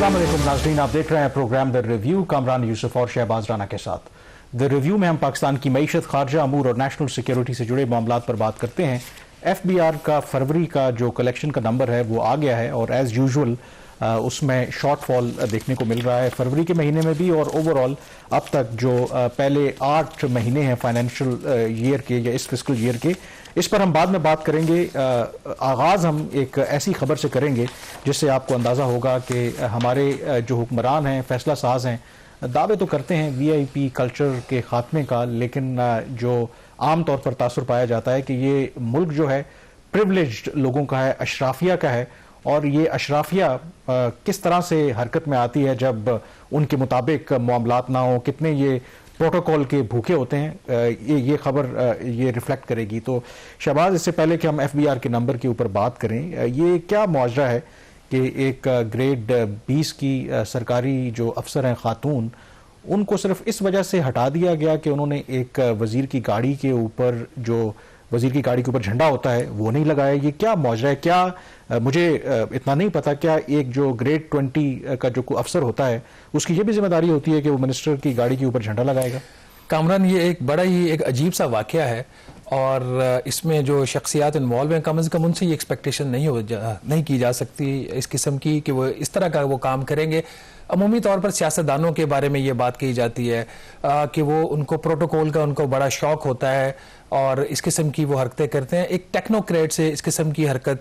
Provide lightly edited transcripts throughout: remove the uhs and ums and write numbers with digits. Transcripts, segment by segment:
अस्सलाम वालेकुम नाज़रीन, आप देख रहे हैं programme the review Kamran Yusuf और शहबाज राना के साथ। द रिव्यू में हम पाकिस्तान की मईशत, खारजा अमूर और नेशनल सिक्योरिटी से जुड़े मामलात पर बात करते हैं। FBI का फरवरी का जो कलेक्शन का नंबर है वो आ गया है और एज़ यूजुअल उसमें शॉर्टफॉल देखने को मिल रहा है फरवरी के महीने में भी, और ओवरऑल अब तक जो पहले 8 महीने हैं फाइनेंशियल ईयर के या इस फिस्कल ईयर के, इस पर हम बाद में बात करेंगे। आगाज़ हम एक ऐसी खबर से करेंगे जिससे आपको अंदाज़ा होगा कि हमारे जो हुक्मरान हैं, फैसला साज हैं, दावे तो करते हैं VIP कल्चर के ख़ात्मे का, लेकिन जो आम तौर पर तासुर पाया जाता है कि ये मुल्क जो है प्रिविलेज्ड लोगों का है, अशराफिया का है, और ये अशराफिया किस तरह से हरकत में आती है जब उनके मुताबिक मामलात ना हो, कितने ये प्रोटोकॉल के भूखे होते हैं, ये खबर ये रिफ्लेक्ट करेगी। तो शहबाज, इससे पहले कि हम FBR के नंबर के ऊपर बात करें, ये क्या मुआवजा है कि एक ग्रेड 20 की सरकारी जो अफसर हैं खातून, उनको सिर्फ इस वजह से हटा दिया गया कि उन्होंने एक वजीर की गाड़ी के ऊपर, जो वजीर की गाड़ी के ऊपर झंडा होता है, वो नहीं लगाया। ये क्या मुआवजा है? क्या मुझे इतना नहीं पता, क्या एक जो ग्रेड 20 का जो अफसर होता है उसकी ये भी जिम्मेदारी होती है कि वो मिनिस्टर की गाड़ी के ऊपर झंडा लगाएगा? कामरान, ये एक बड़ा ही एक अजीब सा वाकया है और इसमें जो शख्सियात इन्वॉल्व हैं, कम से कम उनसे ये एक्सपेक्टेशन नहीं की जा सकती इस किस्म की कि वो इस तरह का वो काम करेंगे। अमूमी तौर पर सियासतदानों के बारे में ये बात कही जाती है कि वो उनको प्रोटोकॉल का उनको बड़ा शौक होता है और इस किस्म की वो हरकतें करते हैं। एक टेक्नोक्रेट से इस किस्म की हरकत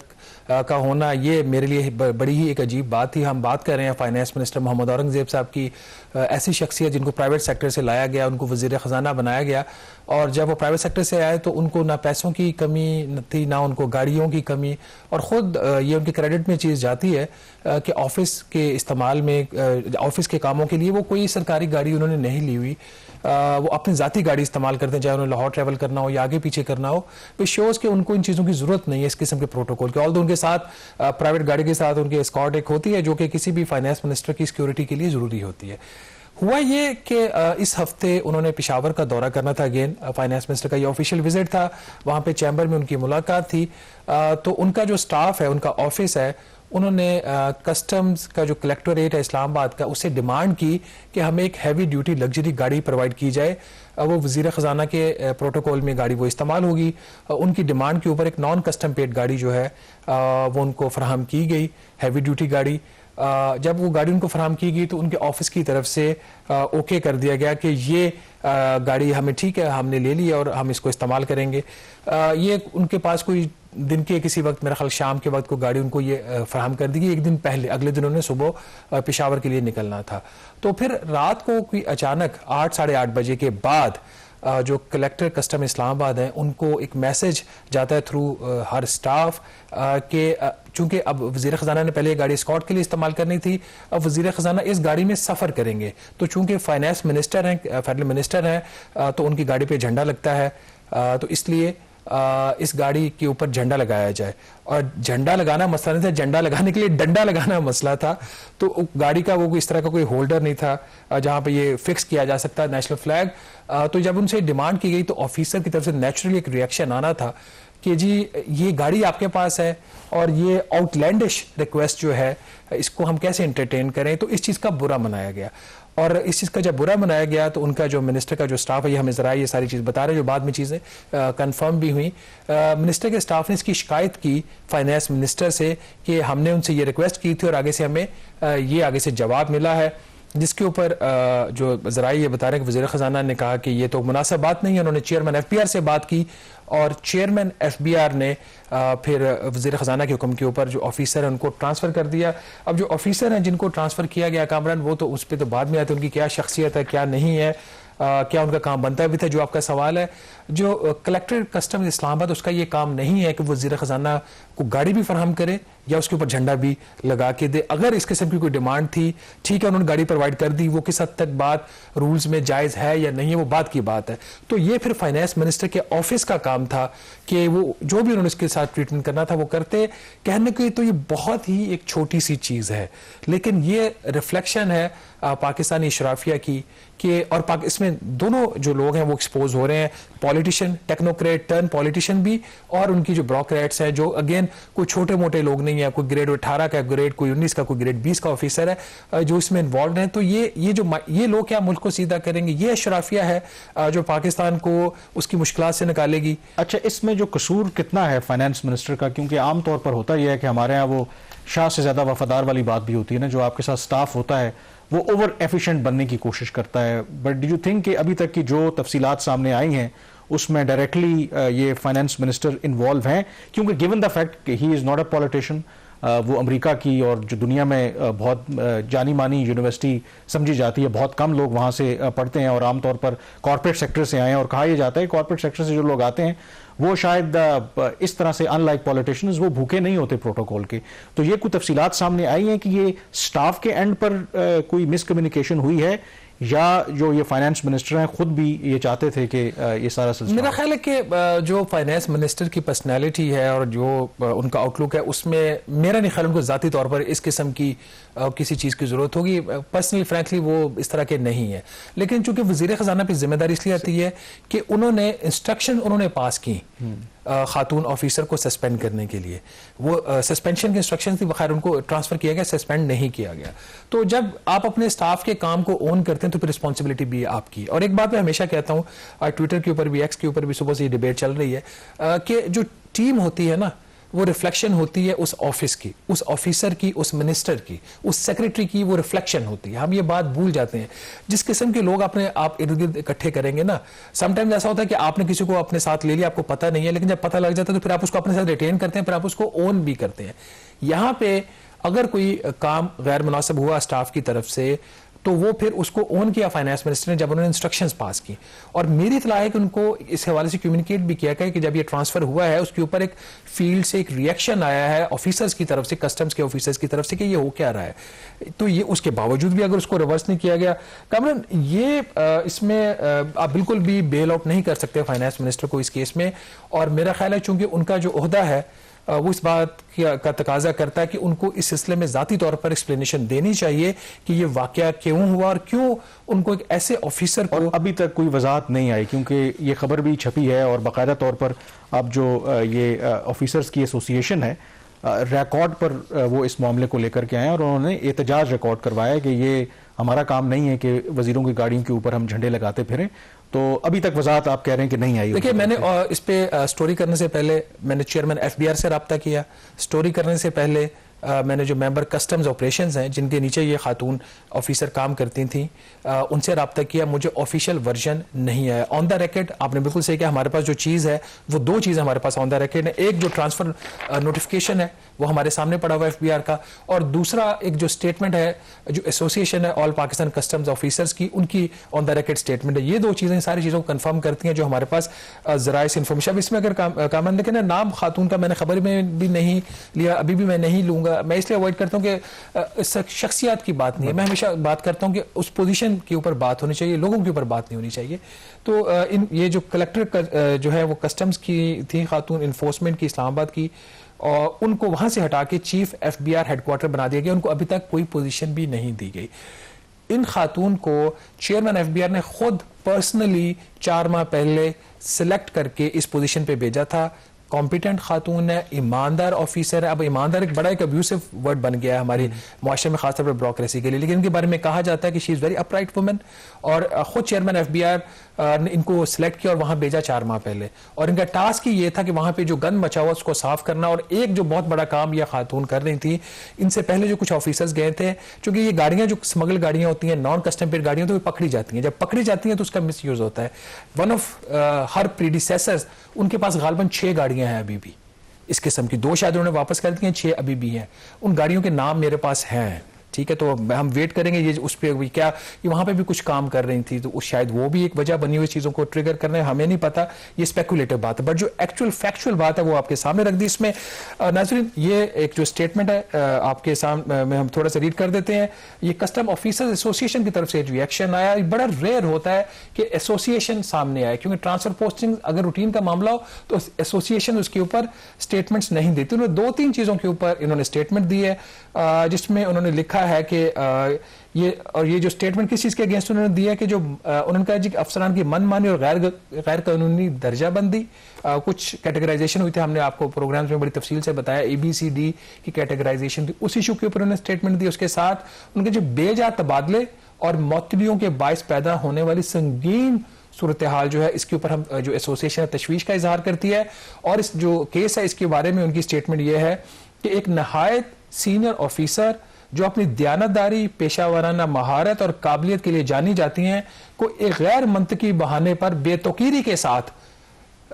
का होना, ये मेरे लिए बड़ी ही एक अजीब बात थी। हम बात कर रहे हैं फाइनेंस मिनिस्टर मोहम्मद औरंगजेब साहब की, ऐसी शख्सियत जिनको प्राइवेट सेक्टर से लाया गया, उनको वज़ीर ख़जाना बनाया गया, और जब वो प्राइवेट सेक्टर से आए तो उनको ना पैसों की कमी थी, ना उनको गाड़ियों की कमी, और ख़ुद ये उनके क्रेडिट में चीज़ जाती है कि ऑफिस के इस्तेमाल में, ऑफिस के कामों के लिए वो कोई सरकारी गाड़ी उन्होंने नहीं ली हुई, वो अपनी ज़ाती गाड़ी इस्तेमाल करते हैं, चाहे उन्हें लाहौर ट्रैवल करना हो या आगे पीछे करना हो। तो शोज़ कि उनको इन चीज़ों की ज़रूरत नहीं है इस किस्म के प्रोटोकॉल के। ऑल्दो उनके साथ प्राइवेट गाड़ी के साथ उनकी एस्कॉर्ट एक होती है जो कि किसी भी फाइनेंस मिनिस्टर की सिक्योरिटी के लिए ज़रूरी होती है। हुआ ये कि इस हफ्ते उन्होंने पेशावर का दौरा करना था। अगेन फाइनेंस मिनिस्टर का ये ऑफिशियल विजिट था, वहाँ पे चैम्बर में उनकी मुलाकात थी। तो उनका जो स्टाफ है, उनका ऑफिस है, उन्होंने कस्टम्स का जो कलेक्टोरेट है इस्लामाबाद का, उससे डिमांड की कि हमें एक हैवी ड्यूटी लग्जरी गाड़ी प्रोवाइड की जाए। वो वज़ीर ख़जाना के प्रोटोकॉल में गाड़ी वो इस्तेमाल होगी। उनकी डिमांड के ऊपर एक नॉन कस्टम पेड गाड़ी जो है वो उनको फराहम की गई, हैवी ड्यूटी गाड़ी। जब वो गाड़ी उनको फराहम की गई तो उनके ऑफिस की तरफ से ओके कर दिया गया कि ये गाड़ी हमें ठीक है, हमने ले ली और हम इसको इस्तेमाल करेंगे। ये उनके पास कोई दिन के किसी वक्त, मेरा ख्याल शाम के वक्त को गाड़ी उनको ये फराहम कर दी गई। एक दिन पहले, अगले दिन उन्होंने सुबह पेशावर के लिए निकलना था। तो फिर रात को कोई अचानक 8 साढ़े 8 बजे के बाद जो कलेक्टर कस्टम इस्लामाबाद हैं, उनको एक मैसेज जाता है थ्रू हर स्टाफ के चूंकि अब वज़ीर ख़जाना ने पहले गाड़ी स्कॉट के लिए इस्तेमाल करनी थी, अब वज़ीर ख़जाना इस गाड़ी में सफ़र करेंगे। तो चूंकि फाइनेंस मिनिस्टर हैं, फेडरल मिनिस्टर हैं, तो उनकी गाड़ी पे झंडा लगता है, तो इसलिए इस गाड़ी के ऊपर झंडा लगाया जाए। और झंडा लगाना मसला नहीं था, झंडा लगाने के लिए डंडा लगाना मसला था। तो गाड़ी का वो इस तरह का कोई होल्डर नहीं था जहां पे ये फिक्स किया जा सकता है नेशनल फ्लैग। तो जब उनसे डिमांड की गई तो ऑफिसर की तरफ से नेचुरली एक रिएक्शन आना था कि जी ये गाड़ी आपके पास है और ये आउटलैंडिश रिक्वेस्ट जो है इसको हम कैसे एंटरटेन करें। तो इस चीज़ का बुरा मनाया गया, और इस चीज़ का जब बुरा मनाया गया तो उनका जो मिनिस्टर का जो स्टाफ है, ये हमें ज़रा ये सारी चीज़ बता रहे हैं जो बाद में चीज़ें कंफर्म भी हुई। मिनिस्टर के स्टाफ ने इसकी शिकायत की फाइनेंस मिनिस्टर से कि हमने उनसे ये रिक्वेस्ट की थी और आगे से हमें ये आगे से जवाब मिला है, जिसके ऊपर जो ज़रा ये बता रहे हैं कि वज़ीर ख़जाना ने कहा कि ये तो मुनासिब बात नहीं है। उन्होंने चेयरमैन FBR से बात की और चेयरमैन FBR ने फिर वज़ीर ख़जाना के हुक्म के ऊपर जो ऑफिसर है उनको ट्रांसफ़र कर दिया। अब जो ऑफिसर हैं जिनको ट्रांसफ़र किया गया कामरान, वो तो उस पर तो बाद में आते, उनकी क्या शख्सियत है क्या नहीं है, क्या उनका काम बनता भी था, जो आपका सवाल है। जो कलेक्टर कस्टम इस्लामाबाद, उसका ये काम नहीं है कि वज़ीर ख़जाना को गाड़ी भी फराहम करे या उसके ऊपर झंडा भी लगा के दे। अगर इस किस्म की कोई डिमांड थी, ठीक है, उन्होंने गाड़ी प्रोवाइड कर दी, वो किस हद तक बात रूल्स में जायज़ है या नहीं है, वो बात की बात है। तो ये फिर फाइनेंस मिनिस्टर के ऑफिस का काम था कि वो जो भी उन्होंने इसके साथ ट्रीटमेंट करना था वो करते। कहने के तो ये बहुत ही एक छोटी सी चीज़ है, लेकिन ये रिफ्लेक्शन है पाकिस्तानी शराफिया की कि, और इसमें दोनों जो लोग हैं वो एक्सपोज हो रहे हैं, पॉलिटिशियन, टेक्नोक्रेट टर्न पॉलिटिशियन भी, और उनकी जो ब्यूरोक्रेट्स हैं जो अगेन अगेन कोई छोटे मोटे लोग नहीं है, कोई ग्रेड 18 का, ग्रेड कोई 19 का, कोई ग्रेड 20 का ऑफिसर है जो इसमें इन्वॉल्व है। तो ये लोग क्या मुल्क को सीधा करेंगे? ये अशराफिया है जो पाकिस्तान को उसकी मुश्किलात से निकालेगी। अच्छा, इसमें जो कसूर कितना है फाइनेंस मिनिस्टर का? क्योंकि आमतौर पर होता यह है कि हमारे यहाँ वो शाह से ज़्यादा वफादार वाली बात भी होती है ना, जो आपके साथ स्टाफ होता है वो ओवर एफिशिएंट बनने की कोशिश करता है। बट डू यू थिंक कि अभी तक की जो तफसीलात सामने आई हैं उसमें डायरेक्टली ये फाइनेंस मिनिस्टर इन्वॉल्व हैं? क्योंकि गिवन द फैक्ट कि he is not a politician, वो अमेरिका की और जो दुनिया में बहुत जानी मानी यूनिवर्सिटी समझी जाती है, बहुत कम लोग वहाँ से पढ़ते हैं और आमतौर पर कॉर्पोरेट सेक्टर से आए हैं, और कहा यह जाता है कॉर्पोरेट सेक्टर से जो लोग आते हैं वो शायद इस तरह से अनलाइक पॉलिटिशियंस वो भूखे नहीं होते प्रोटोकॉल के। तो ये कुछ तफसीलात सामने आई हैं कि ये स्टाफ के एंड पर कोई मिसकम्युनिकेशन हुई है, या जो ये फाइनेंस मिनिस्टर हैं खुद भी ये चाहते थे कि ये सारा सिलसिला? मेरा ख्याल है कि जो फाइनेंस मिनिस्टर की पर्सनैलिटी है और जो उनका आउटलुक है उसमें मेरा नहीं ख्याल उनको ज़ाती तौर पर इस किस्म की किसी चीज़ की ज़रूरत होगी। पर्सनली फ्रैंकली वो इस तरह के नहीं है, लेकिन चूंकि वज़ीर ख़जाना पर जिम्मेदारी इसलिए आती है कि उन्होंने इंस्ट्रक्शन उन्होंने पास की खातून ऑफिसर को सस्पेंड करने के लिए। वो सस्पेंशन की इंस्ट्रक्शन थी, बखैर उनको ट्रांसफर किया गया, सस्पेंड नहीं किया गया। तो जब आप अपने स्टाफ के काम को ओन करते हैं तो फिर रिस्पॉन्सिबिलिटी भी आपकी। और एक बात मैं हमेशा कहता हूँ, ट्विटर के ऊपर भी, एक्स के ऊपर भी सुबह से ये डिबेट चल रही है कि जो टीम होती है ना वो रिफ्लेक्शन होती है उस ऑफिस की, उस ऑफिसर की, उस मिनिस्टर की, उस सेक्रेटरी की, वो रिफ्लेक्शन होती है। हम ये बात भूल जाते हैं। जिस किस्म के लोग आप इर्द गिर्द इकट्ठे करेंगे ना, समटाइम्स ऐसा होता है कि आपने किसी को अपने साथ ले लिया, आपको पता नहीं है, लेकिन जब पता लग जाता है तो फिर आप उसको अपने साथ रिटेन करते हैं, फिर आप उसको ओन भी करते हैं। यहाँ पे अगर कोई काम गैर मुनासिब हुआ स्टाफ की तरफ से तो वो फिर उसको ओन किया फाइनेंस मिनिस्टर ने जब उन्होंने इंस्ट्रक्शंस पास की। और मेरी इत्तला है कि उनको इस हवाले से कम्युनिकेट भी किया गया कि जब ये ट्रांसफर हुआ है उसके ऊपर एक फील्ड से एक रिएक्शन आया है ऑफिसर्स की तरफ से, कस्टम्स के ऑफिसर्स की तरफ से, कि ये हो क्या रहा है। तो ये उसके बावजूद भी अगर उसको रिवर्स नहीं किया गया, कामरान ये इसमें आप बिल्कुल भी बेल आउट नहीं कर सकते फाइनेंस मिनिस्टर को इस केस में। और मेरा ख्याल है चूंकि उनका जो ओहदा है वो इस बात का तकाजा करता है कि उनको इस सिलसिले में ज़ाती तौर पर एक्सप्लेनेशन देनी चाहिए कि ये वाकया क्यों हुआ और क्यों उनको एक ऐसे ऑफिसर को। अभी तक कोई वजाहत नहीं आई, क्योंकि ये खबर भी छपी है और बाकायदा तौर पर अब जो ये ऑफिसर्स की एसोसिएशन है रिकॉर्ड पर वो इस मामले को लेकर के आए और उन्होंने एहतजाज रिकॉर्ड करवाया कि ये हमारा काम नहीं है कि वजीरों की गाड़ियों के ऊपर हम झंडे लगाते फिरें। तो अभी तक वजाहत आप कह रहे हैं कि नहीं आई? देखिए, मैंने इस पे स्टोरी करने से पहले मैंने चेयरमैन एफबीआर से रब्ता किया। स्टोरी करने से पहले मैंने जो मेंबर कस्टम्स ऑपरेशंस हैं जिनके नीचे ये खातून ऑफिसर काम करती थी उनसे रब्ता किया। मुझे ऑफिशियल वर्जन नहीं आया। ऑन द रिकॉर्ड आपने बिल्कुल सही किया, हमारे पास जो चीज़ है वो दो चीज़ हमारे पास ऑन द रिकॉर्ड है। एक जो ट्रांसफर नोटिफिकेशन है वो हमारे सामने पड़ा हुआ एफबीआर का, और दूसरा एक जो स्टेटमेंट है जो एसोसिएशन है ऑल पाकिस्तान कस्टम्स ऑफिसर्स की, उनकी ऑन द रिकॉर्ड स्टेटमेंट है। ये दो चीज़ें सारी चीज़ों को कंफर्म करती हैं जो हमारे पास ज़राए से इंफॉर्मेशन। अब इसमें अगर कामन देखें ना, नाम खातून का मैंने खबर में भी नहीं लिया, अभी भी मैं नहीं लूंगा। मैं इसलिए अवॉइड करता हूं कि शख्सियत की बात नहीं है। मैं हमेशा बात करता हूं कि उस पोजीशन के ऊपर बात होनी चाहिए, लोगों के ऊपर बात नहीं होनी चाहिए। तो ये जो कलेक्टर जो है वो कस्टम्स की थी खातून, इन्फोर्समेंट की, इस्लामाबाद की, और उनको वहां से हटा के चीफ एफबीआर हेडक्वार्टर बना दिया गया। उनको अभी तक कोई पोजीशन भी नहीं दी गई। इन खातून को चेयरमैन एफबीआर ने खुद पर्सनली 4 माह पहले सिलेक्ट करके इस पोजीशन पे भेजा था। कॉम्पिटेंट खातून है, ईमानदार ऑफिसर है। अब ईमानदार एक बड़ा एक अब्यूसिव वर्ड बन गया है हमारे मुआशरे में, खासतौर पर ब्यूरोक्रेसी के लिए, लेकिन इनके बारे में कहा जाता है कि she is very upright woman. और खुद चेयरमैन एफबीआर ने इनको सिलेक्ट किया और वहां भेजा 4 माह पहले। और इनका टास्क ही ये था कि वहां पे जो गंद मचा हुआ उसको साफ करना। और एक जो बहुत बड़ा काम यह खातून कर रही थी, इनसे पहले जो कुछ ऑफिसर्स गए थे, क्योंकि ये गाड़ियां जो स्मगल गाड़ियां होती हैं, नॉन कस्टम पेड गाड़ियां, तो वो पकड़ी जाती हैं। जब पकड़ी जाती हैं तो उसका मिस यूज होता है। वन ऑफ हर प्रीडिसेसर्स, उनके पास गालबन 6 गाड़ियां हैं अभी भी इस किस्म की। 2 शायद उन्होंने वापस कर दी हैं, 6 अभी भी हैं। उन गाड़ियों के नाम मेरे पास हैं, ठीक है। तो हम वेट करेंगे ये उस पर भी क्या ये वहां पे भी कुछ काम कर रही थी, तो शायद वो भी एक वजह बनी हुई चीजों को ट्रिगर करने, हमें नहीं पता, ये स्पेकुलेटिव बात है। बट जो एक्चुअल फैक्चुअल बात है वो आपके सामने रख दी। इसमें नाज़रीन ये एक जो स्टेटमेंट है आपके सामने में हम थोड़ा सा रीड कर देते हैं। ये कस्टम ऑफिसर्स एसोसिएशन की तरफ से रिएक्शन आया। बड़ा रेयर होता है कि एसोसिएशन सामने आए, क्योंकि ट्रांसफर पोस्टिंग अगर रूटीन का मामला हो तो एसोसिएशन उसके ऊपर स्टेटमेंट्स नहीं देती। उन्होंने 2-3 चीजों के ऊपर इन्होंने स्टेटमेंट दी है जिसमें उन्होंने लिखा है कि ये जो स्टेटमेंट किस चीज के अगेंस्ट उन्होंने दिया कि जो उन्होंने कहा जी अफसरान की मनमानी और गैर कानूनी दर्जाबंदी, कुछ कैटेगराइजेशन हुई थी, हमने आपको प्रोग्राम्स में बड़ी तफसील से बताया, ABCD की कैटेगराइजेशन थी, उस इशू के ऊपर उन्होंने स्टेटमेंट दी। उसके साथ उनके जो बेजा तबादले और मौतलियों के बायस पैदा होने वाली संगीन सूरत हाल जो है, इसके ऊपर हम जो एसोसिएशन तशवीश का इजहार करती है। और इस जो केस है इसके बारे में उनकी स्टेटमेंट यह है कि एक नहायत सीनियर ऑफिसर जो अपनी दयानतदारी, पेशावराना महारत और काबिलियत के लिए जानी जाती हैं को एक गैर मंतकी बहाने पर बेतौकीरी के साथ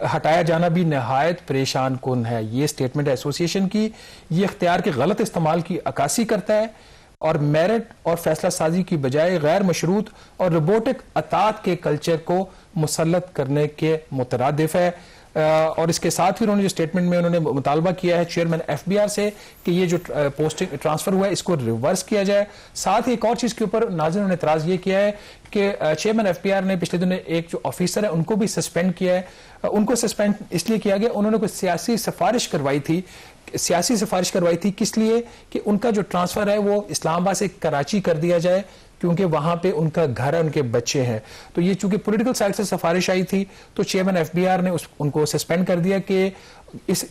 हटाया जाना भी नहायत परेशान कुन है। ये स्टेटमेंट एसोसिएशन की, ये इख्तियार के गलत इस्तेमाल की अक्कासी करता है और मेरिट और फैसला साजी की बजाय गैर मशरूत और रोबोटिक अतात के कल्चर को मुसल्लत करने के मुतरादिफ है। और इसके साथ ही उन्होंने जो स्टेटमेंट में उन्होंने मुतालबा किया है चेयरमैन FBR से कि ये जो पोस्टिंग ट्रांसफर हुआ है इसको रिवर्स किया जाए। साथ ही एक और चीज के ऊपर नाज़रीन ने इतराज ये किया है कि चेयरमैन FBR ने पिछले दिनों एक जो ऑफिसर है उनको भी सस्पेंड किया है। उनको सस्पेंड इसलिए किया गया, उन्होंने कोई सियासी सिफारिश करवाई थी, किस लिए कि उनका जो ट्रांसफर है वो इस्लामाबाद से कराची कर दिया जाए क्योंकि वहां पे उनका घर है, उनके बच्चे हैं। तो ये चूंकि पॉलिटिकल साइड से सिफारिश आई थी तो चेयरमैन FBR ने उनको सस्पेंड कर दिया कि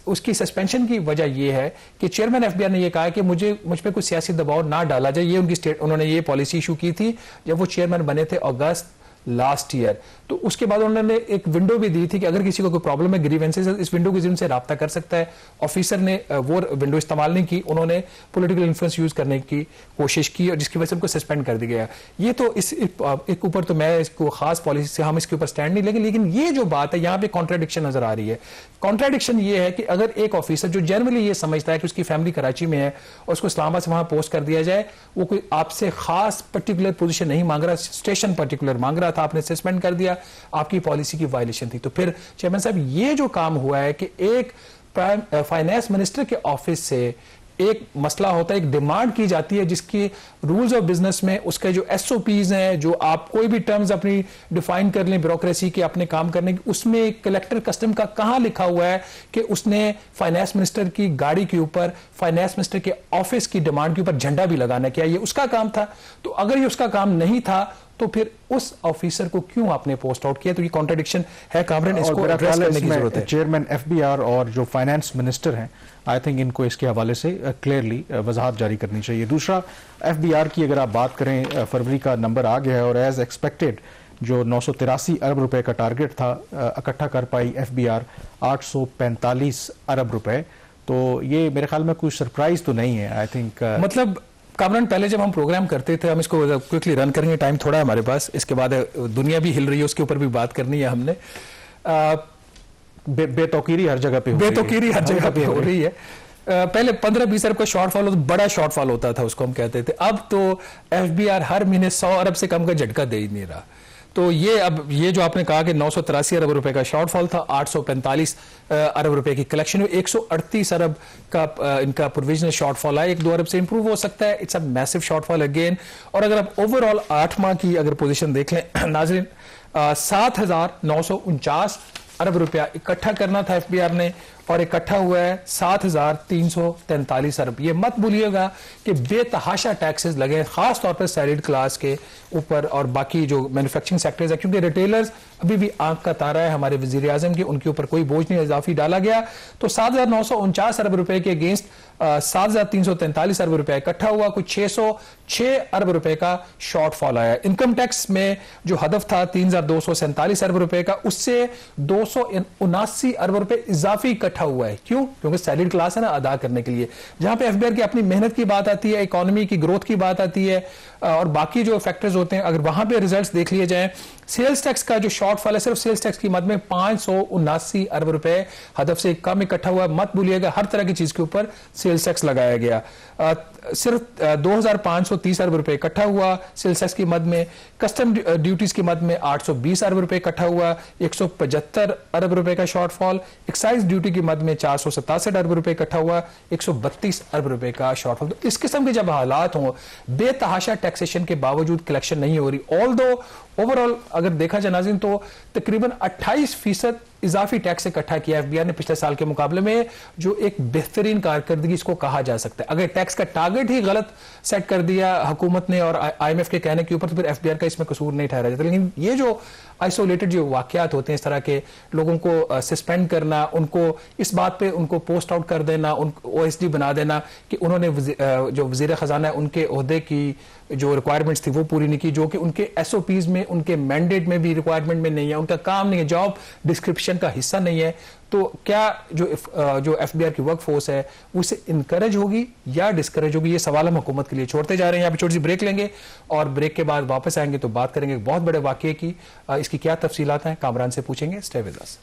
उसकी सस्पेंशन की वजह यह है कि चेयरमैन FBR ने यह कहा कि मुझ पे कोई सियासी दबाव ना डाला जाए। ये उनकी उन्होंने ये पॉलिसी इशू की थी जब वो चेयरमैन बने थे अगस्त लास्ट ईयर। तो उसके बाद उन्होंने एक विंडो भी दी थी कि अगर किसी को कोई प्रॉब्लम है, ग्रीवेंसेस, इस विंडो के जरिए से राब्ता कर सकता है। ऑफिसर ने वो विंडो इस्तेमाल नहीं की, उन्होंने पॉलिटिकल इन्फ्लुएंस यूज करने की कोशिश की और जिसकी वजह से उनको सस्पेंड कर दिया गया। ये तो इस एक ऊपर तो मैं इसको खास पॉलिसी से हम इसके ऊपर स्टैंड नहीं लेंगे, लेकिन ये जो बात है यहाँ पे कॉन्ट्राडिक्शन नजर आ रही है। कॉन्ट्राडिक्शन ये है कि अगर एक ऑफिसर जो जनरली ये समझता है कि उसकी फैमिली कराची में है और उसको इस्लामाबाद से वहां पोस्ट कर दिया जाए, वो कोई आपसे खास पर्टिकुलर पोजीशन नहीं मांग रहा, स्टेशन पर्टिकुलर मांग रहा था, आपने सस्पेंड कर दिया, आपकी पॉलिसी की वायलेशन थी। तो फिर चेयरमैन साहब ये जो काम हुआ है कि एक फाइनेंस मिनिस्टर के ऑफिस से एक मसला होता है, एक डिमांड की जाती है जिसकी रूल्स ऑफ बिजनेस में उसके जो SOPs हैं, जो आप कोई भी टर्म्स अपनी डिफाइन कर लें ब्यूरोक्रेसी के अपने काम करने की, उसमें कलेक्टर कस्टम का कहां लिखा हुआ है कि उसने फाइनेंस मिनिस्टर की गाड़ी के ऊपर फाइनेंस मिनिस्टर के ऑफिस की डिमांड के ऊपर झंडा भी लगाना, क्या ये उसका काम था? तो अगर ये उसका काम नहीं था तो फिर उस ऑफिसर को क्यों आपने पोस्ट आउट किया? तो ये कॉन्ट्रडिक्शन है कामरान, इसको एड्रेस करने की जरूरत है। चेयरमैन FBR और जो फाइनेंस मिनिस्टर हैं, आई थिंक इनको इसके हवाले से क्लियरली वजाहत जारी करनी चाहिए। दूसरा, FBR की अगर आप बात करें, फरवरी का नंबर आ गया है और एज एक्सपेक्टेड जो 983 अरब रुपए का टारगेट था इकट्ठा कर पाई FBR 845 अरब रुपए। तो ये मेरे ख्याल में कोई सरप्राइज तो नहीं है। आई थिंक मतलब कामरान, पहले जब हम प्रोग्राम करते थे, हम इसको क्विकली रन करेंगे, टाइम थोड़ा है हमारे पास, इसके बाद दुनिया भी हिल रही है, उसके ऊपर भी बात करनी है हमने। बेतौकीरी हर जगह पे हो रही है। पहले 15-20 अरब का शॉर्टफॉल होता, बड़ा शॉर्टफॉल होता था, उसको हम कहते थे। अब तो FBR हर महीने 100 अरब से कम का झटका दे ही नहीं रहा। तो ये जो आपने कहा कि 983 अरब रुपए का शॉर्टफॉल था, 845 अरब रुपए की कलेक्शन हुई, 138 अरब का इनका प्रोविजनल शॉर्टफॉल है, 1-2 अरब से इंप्रूव हो सकता है। It's a massive shortfall again. और अगर आप ओवरऑल 8 माह की अगर पोजीशन देख लें नाज़रीन, 7,949 अरब रुपया इकट्ठा करना था FBR ने और इकट्ठा हुआ है 7,343 अरब। ये मत भूलिएगा कि बेतहाशा टैक्सेस लगे हैं, खास तौर पर सैलरीड क्लास के ऊपर और बाकी जो मैन्युफैक्चरिंग सेक्टर्स है, क्योंकि रिटेलर्स अभी भी आंख का तारा है हमारे वजीर आजम की, उनके ऊपर कोई बोझ नहीं इजाफी डाला गया। तो 7,949 अरब रुपए के अगेंस्ट 7,343 अरब रुपया इकट्ठा हुआ, कुछ 606 अरब रुपए का शॉर्टफॉल आया। इनकम टैक्स में जो हदफ था 3,247 अरब रुपए का, उससे 279 अरब रुपए इजाफी इकट्ठा हुआ है। क्यों? क्योंकि सैलरीड क्लास है ना अदा करने के लिए। जहां पे FBR की अपनी मेहनत की बात आती है, इकोनॉमी की ग्रोथ की बात आती है और बाकी जो फैक्टर्स होते हैं, अगर वहां पे रिजल्ट्स देख लिए जाएं, सेल्स टैक्स का जो शॉर्टफॉल है सिर्फ सेल्स टैक्स की मद में 579 अरब रुपए हदफ से कम इकट्ठा हुआ। मत भूलिएगा हर तरह की चीज के ऊपर सेल्स टैक्स लगाया गया। सिर्फ 2,530 अरब रुपए इकट्ठा हुआ सेल्स टैक्स की मद में। कस्टम ड्यूटीज की मद में 820 अरब रुपए इकट्ठा हुआ, 175 अरब रुपए का शॉर्टफॉल। एक्साइज ड्यूटी की मद में 467 अरब रुपए इकट्ठा हुआ, 132 अरब रुपए का शॉर्टफॉल। तो इस किस्म के जब हालात हों, बेतहाशा टैक्सेशन के बावजूद कलेक्शन नहीं हो रही, ऑल्दो ओवरऑल अगर देखा जाए नाज़रीन तो तकरीबन 28% इजाफी टैक्स इकट्ठा किया एफबीआर ने पिछले साल के मुकाबले में, जो एक बेहतरीन कारकर्दगी इसको कहा जा सकता है। अगर टैक्स का टारगेट ही गलत सेट कर दिया हुकूमत ने और IMF के कहने के ऊपर, तो फिर एफबीआर का इसमें कसूर नहीं ठहरा जाता। लेकिन ये जो आइसोलेटेड जो वाकयात होते हैं, इस तरह के लोगों को सस्पेंड करना, उनको इस बात पे उनको पोस्ट आउट कर देना, उनको OSD बना देना कि उन्होंने जो वजीर खजाना है उनके ओहदे की जो रिक्वायरमेंट्स थी वो पूरी नहीं की, जो कि उनके SOPs में, उनके मैंडेट में भी रिक्वायरमेंट में नहीं है, उनका काम नहीं है, जॉब डिस्क्रिप्शन का हिस्सा नहीं है। तो क्या जो एफबीआर की वर्क फोर्स है उसे इनकरेज होगी या डिस्करेज होगी, ये सवाल हम हुकूमत के लिए छोड़ते जा रहे हैं। यहाँ पे छोटी सी ब्रेक लेंगे और ब्रेक के बाद वापस आएंगे तो बात करेंगे बहुत बड़े वाकये की, इसकी क्या तफसीलात हैं कामरान से पूछेंगे। Stay with us.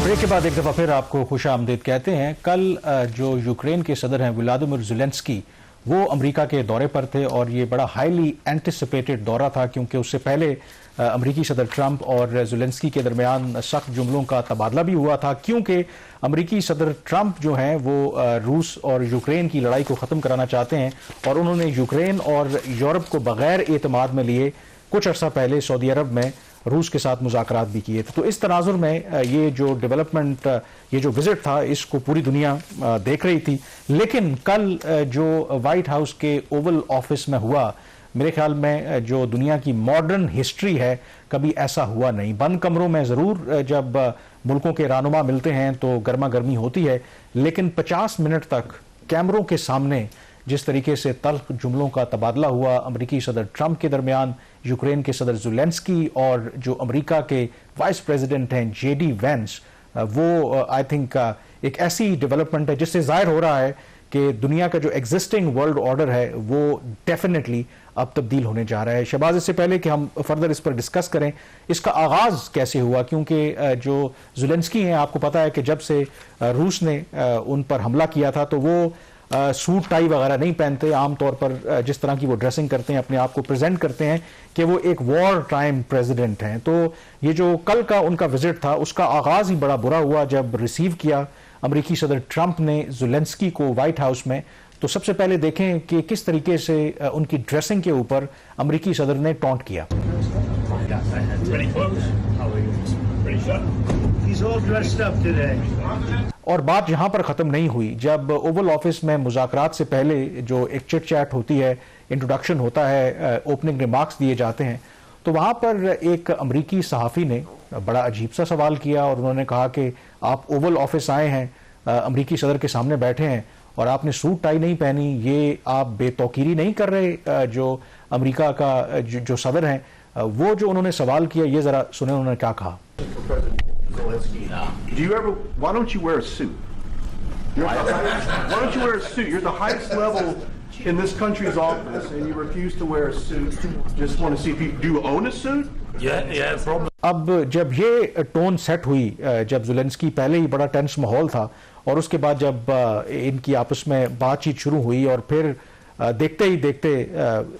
ब्रेक के बाद एक दफ़ा फिर आपको खुश आमदीद कहते हैं। कल जो यूक्रेन के सदर हैं व्लादिमीर ज़ेलेंस्की, वो अमेरिका के दौरे पर थे और ये बड़ा हाईली एंटिसिपेटेड दौरा था, क्योंकि उससे पहले अमेरिकी सदर ट्रंप और ज़ेलेंस्की के दरमियान सख्त जुमलों का तबादला भी हुआ था, क्योंकि अमेरिकी सदर ट्रंप जो हैं वो रूस और यूक्रेन की लड़ाई को ख़त्म कराना चाहते हैं और उन्होंने यूक्रेन और यूरोप को बग़ैर एतमाद में लिए कुछ अर्सा पहले सऊदी अरब में रूस के साथ मुज़ाकरात भी किए थे। तो इस तनाजुर में ये जो डेवलपमेंट, ये जो विजिट था, इसको पूरी दुनिया देख रही थी। लेकिन कल जो वाइट हाउस के ओवल ऑफिस में हुआ, मेरे ख्याल में जो दुनिया की मॉडर्न हिस्ट्री है कभी ऐसा हुआ नहीं। बंद कमरों में ज़रूर जब मुल्कों के रहनुमा मिलते हैं तो गर्मा गर्मी होती है, लेकिन 50 मिनट तक कैमरों के सामने जिस तरीके से तल्ख जुमलों का तबादला हुआ अमेरिकी सदर ट्रंप के दरमियान, यूक्रेन के सदर ज़ेलेंस्की और जो अमेरिका के वाइस प्रेसिडेंट हैं JD वैंस, वो आई थिंक एक ऐसी डेवलपमेंट है जिससे जाहिर हो रहा है कि दुनिया का जो एग्जिस्टिंग वर्ल्ड ऑर्डर है वो डेफिनेटली अब तब्दील होने जा रहा है। शहबाज, इससे पहले कि हम फर्दर इस पर डिस्कस करें, इसका आगाज़ कैसे हुआ? क्योंकि जो ज़ेलेंस्की हैं, आपको पता है कि जब से रूस ने उन पर हमला किया था तो वो सूट टाई वगैरह नहीं पहनते। आमतौर पर जिस तरह की वो ड्रेसिंग करते हैं, अपने आप को प्रेजेंट करते हैं कि वो एक वॉर टाइम प्रेसिडेंट हैं। तो ये जो कल का उनका विजिट था, उसका आगाज़ ही बड़ा बुरा हुआ जब रिसीव किया अमेरिकी सदर ट्रंप ने ज़ेलेंस्की को वाइट हाउस में। तो सबसे पहले देखें कि किस तरीके से उनकी ड्रेसिंग के ऊपर अमेरिकी सदर ने टॉन्ट किया। और बात यहां पर खत्म नहीं हुई। जब ओवल ऑफिस में मुज़ाकरात से पहले जो एक चिट चैट होती है, इंट्रोडक्शन होता है, ओपनिंग रिमार्क्स दिए जाते हैं, तो वहां पर एक अमेरिकी सहाफ़ी ने बड़ा अजीब सा सवाल किया और उन्होंने कहा कि आप ओवल ऑफिस आए हैं, अमेरिकी सदर के सामने बैठे हैं और आपने सूट टाई नहीं पहनी, ये आप बेतौकीरी नहीं कर रहे? जो अमेरिका का जो सदर हैं, वो जो उन्होंने सवाल किया, ये जरा सुने उन्होंने क्या कहा। Why don't you wear a suit? Why don't you wear a suit? You're the highest level in this country's office and you refuse to wear a suit. Just want to see if you do you own a suit? Yeah, problem. अब जब ये tone set हुई, जब Zelensky पहले ही बड़ा tense माहौल था और उसके बाद जब इनकी आपस में बातचीत शुरू हुई और फिर देखते ही देखते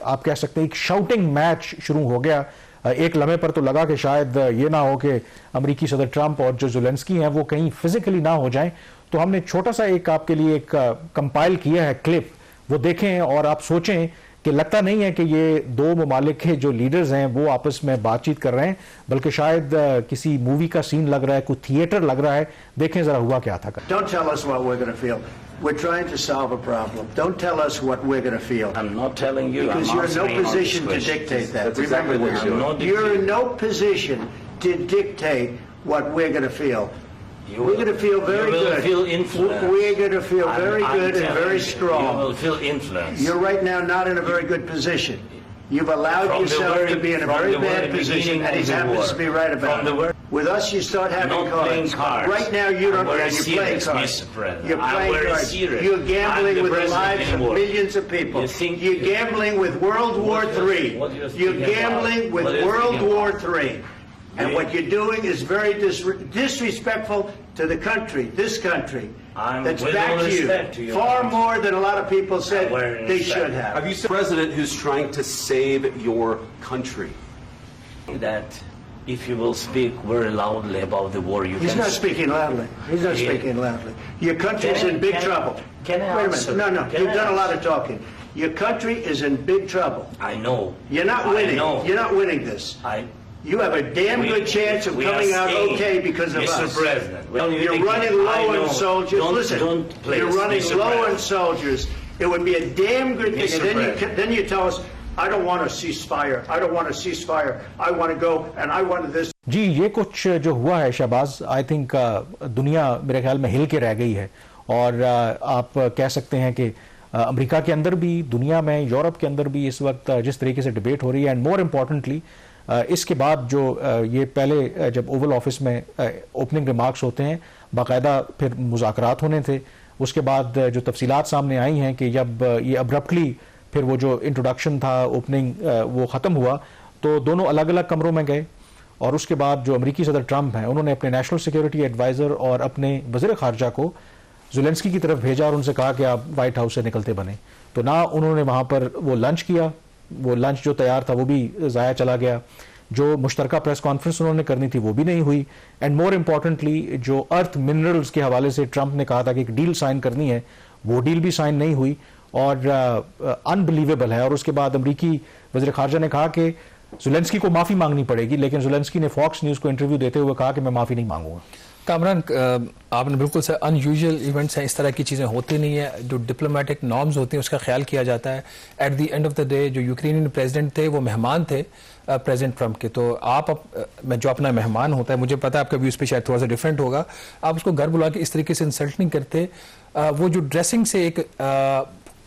आप कह सकते हैं एक शाउटिंग मैच शुरू हो गया। एक लम्हे पर तो लगा कि शायद ये ना हो कि अमेरिकी सदर ट्रंप और जो ज़ेलेंस्की हैं वो कहीं फिजिकली ना हो जाएं। तो हमने छोटा सा एक आपके लिए एक कंपाइल किया है क्लिप, वो देखें और आप सोचें कि लगता नहीं है कि ये दो ममालिक के जो लीडर्स हैं वो आपस में बातचीत कर रहे हैं, बल्कि शायद किसी मूवी का सीन लग रहा है, कोई थिएटर लग रहा है। देखें जरा हुआ क्या था। Don't tell us what we're going to feel. We're trying to solve a problem. Don't tell us what we're going to feel. I'm not telling you. Because you're in no position to dictate that. Remember this. You're in no position to dictate what we're going to feel. We're going to feel very good. You will feel influence. We're going to feel very good and very strong. You will feel influence. You're right now not in a very good position. You've allowed yourself to be in a very bad position, and he happens to be right about it. With us, you start having cards. Right now, you don't. You're playing cards. You're playing cards. You're gambling with the lives of millions of people. You're gambling with World War III. You're gambling with World War III. And what you're doing is very disrespectful to the country, this country, that's back to you, far more than a lot of people said they should have. Have you seen a president who's trying to save your country? That If you will speak very loudly about the war, you He's can... not speaking loudly. He's not Yeah. speaking loudly. Your country is Can I- in big can I- trouble. can I Wait a answer? minute. No, Can you've I done a lot answer? of talking. Your country is in big trouble. I know. You're not I winning. know. You're not winning this. You have a damn We- good chance of we are coming out staying, okay because of Mr. us. President. Well, You're running I low know. on soldiers. Don't- don't please, you're running Mr. low on President. soldiers. It would be a damn good thing. Mr. And then President. then you tell us, I don't want a ceasefire. I don't want a ceasefire. I want to go and I want this. जी, ये कुछ जो हुआ है Shahbaz, I think दुनिया मेरे ख्याल में हिल के रह गई है। और आप कह सकते हैं कि अमेरिका के अंदर भी, दुनिया में, यूरोप के अंदर भी इस वक्त जिस तरीके से डिबेट हो रही है, एंड मोर इम्पॉर्टेंटली इसके बाद जो ये पहले जब ओवल ऑफिस में ओपनिंग रिमार्क्स होते हैं, बाकायदा फिर मुज़ाकरात होने थे, उसके बाद जो तफसीलात सामने आई हैं कि जब ये अब्रप्टली फिर वो जो इंट्रोडक्शन था, ओपनिंग, वो ख़त्म हुआ, तो दोनों अलग अलग कमरों में गए। और उसके बाद जो अमेरिकी सदर ट्रंप हैं, उन्होंने अपने नेशनल सिक्योरिटी एडवाइज़र और अपने वज़ीर ख़ारजा को ज़ेलेंस्की की तरफ भेजा और उनसे कहा कि आप वाइट हाउस से निकलते बने। तो ना उन्होंने वहाँ पर वो लंच किया, वो लंच जो तैयार था वो भी ज़ाया चला गया, जो मुश्तरका प्रेस कॉन्फ्रेंस उन्होंने करनी थी वो भी नहीं हुई, एंड मोर इम्पॉर्टेंटली जो अर्थ मिनरल्स के हवाले से ट्रंप ने कहा था कि एक डील साइन करनी है, वो डील भी साइन नहीं हुई और अनबिलीवेबल है। और उसके बाद अमरीकी वज़ीर ख़ारजा ने कहा कि ज़ेलेंस्की को माफ़ी मांगनी पड़ेगी, लेकिन ज़ेलेंस्की ने फॉक्स न्यूज़ को इंटरव्यू देते हुए कहा कि मैं माफ़ी नहीं मांगूंगा। कामरान, आपने बिल्कुल से अनयूजुअल इवेंट्स हैं, इस तरह की चीज़ें होती नहीं है, जो डिप्लोमेटिक नॉर्म्स होती हैं उसका ख्याल किया जाता है। At the end of the day जो यूक्रेनियन प्रेसिडेंट थे वो मेहमान थे प्रेसिडेंट ट्रंप के, तो आप मैं जो अपना मेहमान होता है, मुझे पता है आपका व्यूज़ पे शायद थोड़ा सा डिफरेंट होगा, आप उसको घर बुला के इस तरीके से इंसल्ट नहीं करते। वो जो ड्रेसिंग से एक